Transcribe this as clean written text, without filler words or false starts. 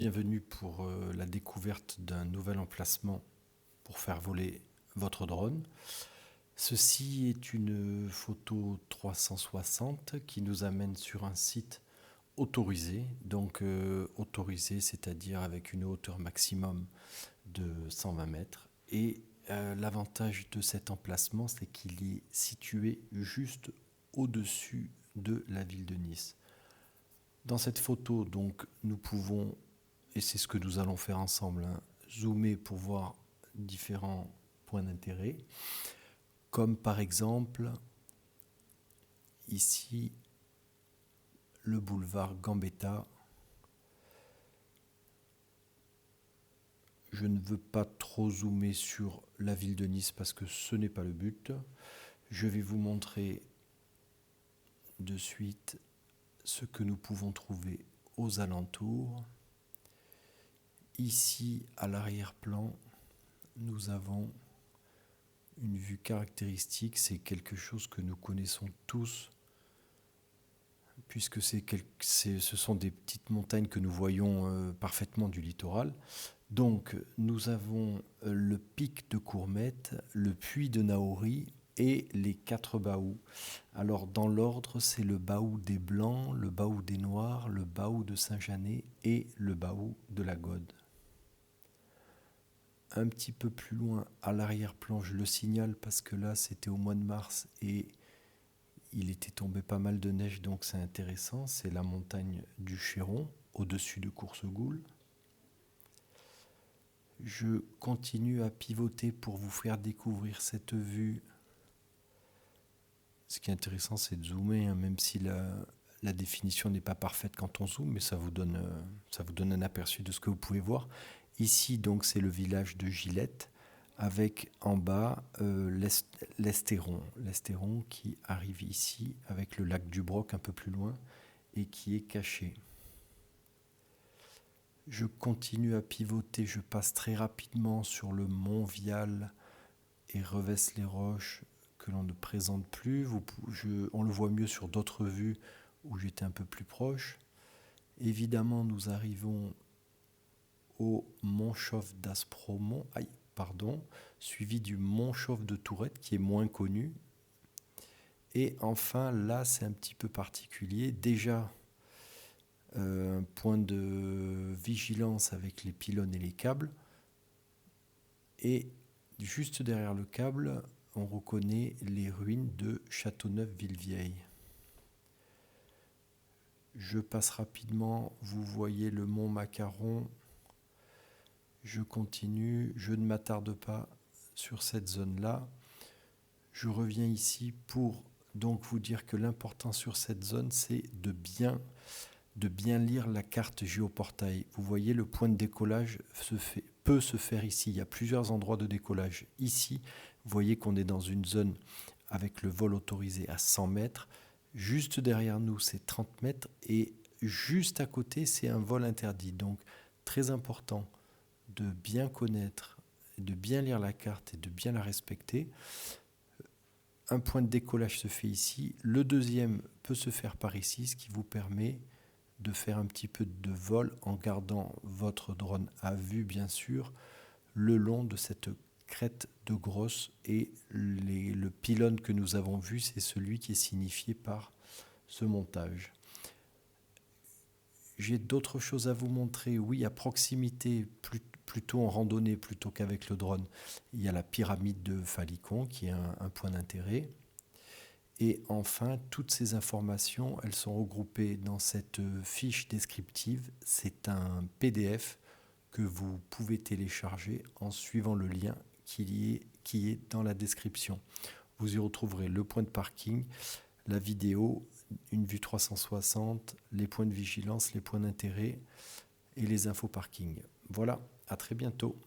Bienvenue pour la découverte d'un nouvel emplacement pour faire voler votre drone. Ceci est une photo 360 qui nous amène sur un site autorisé. Donc autorisé, c'est-à-dire avec une hauteur maximum de 120 mètres. Et l'avantage de cet emplacement, c'est qu'il est situé juste au-dessus de la ville de Nice. Dans cette photo, donc, nous pouvons, et c'est ce que nous allons faire ensemble, zoomer pour voir différents points d'intérêt, comme par exemple ici le boulevard Gambetta. Je ne veux pas trop zoomer sur la ville de Nice parce que ce n'est pas le but. Je vais vous montrer de suite ce que nous pouvons trouver aux alentours. Ici, à l'arrière-plan, nous avons une vue caractéristique. C'est quelque chose que nous connaissons tous, puisque ce sont des petites montagnes que nous voyons parfaitement du littoral. Donc, nous avons le pic de Courmette, le puits de Naori et les 4 baous. Alors, dans l'ordre, c'est le baou des Blancs, le baou des Noirs, le baou de Saint-Janet et le baou de la Gaude. Un petit peu plus loin, à l'arrière-plan, je le signale parce que là, c'était au mois de mars et il était tombé pas mal de neige, donc c'est intéressant. C'est la montagne du Chéron, au-dessus de Coursegoule. Je continue à pivoter pour vous faire découvrir cette vue. Ce qui est intéressant, c'est de zoomer, même si la définition n'est pas parfaite quand on zoome, mais ça vous donne un aperçu de ce que vous pouvez voir. Ici, donc, c'est le village de Gillette, avec en bas l'Estéron. L'Estéron qui arrive ici, avec le lac du Broc un peu plus loin, et qui est caché. Je continue à pivoter, je passe très rapidement sur le mont Vial et Revesse-les-Roches, que l'on ne présente plus. On le voit mieux sur d'autres vues où j'étais un peu plus proche. Évidemment, nous arrivons au mont Chauve d'Aspromont, suivi du mont Chauve de Tourette qui est moins connu. Et enfin, là, c'est un petit peu particulier. Déjà, un point de vigilance avec les pylônes et les câbles. Et juste derrière le câble, on reconnaît les ruines de Châteauneuf-Villevieille. Je passe rapidement, vous voyez le mont Macaron. Je continue, je ne m'attarde pas sur cette zone-là. Je reviens ici pour donc vous dire que l'important sur cette zone, c'est de bien lire la carte géoportail. Vous voyez, le point de décollage peut se faire ici. Il y a plusieurs endroits de décollage. Ici, vous voyez qu'on est dans une zone avec le vol autorisé à 100 mètres. Juste derrière nous, c'est 30 mètres. Et juste à côté, c'est un vol interdit. Donc, très important de bien connaître, de bien lire la carte et de bien la respecter. Un point de décollage se fait ici. Le deuxième peut se faire par ici, ce qui vous permet de faire un petit peu de vol en gardant votre drone à vue, bien sûr, le long de cette crête de Grosse. Et le pylône que nous avons vu, c'est celui qui est signifié par ce montage. J'ai d'autres choses à vous montrer. Oui, à proximité, plutôt en randonnée plutôt qu'avec le drone, il y a la pyramide de Falicon qui est un point d'intérêt. Et enfin, toutes ces informations, elles sont regroupées dans cette fiche descriptive. C'est un PDF que vous pouvez télécharger en suivant le lien qui est dans la description. Vous y retrouverez le point de parking, la vidéo, une vue 360, les points de vigilance, les points d'intérêt et les infos parking. Voilà, à très bientôt.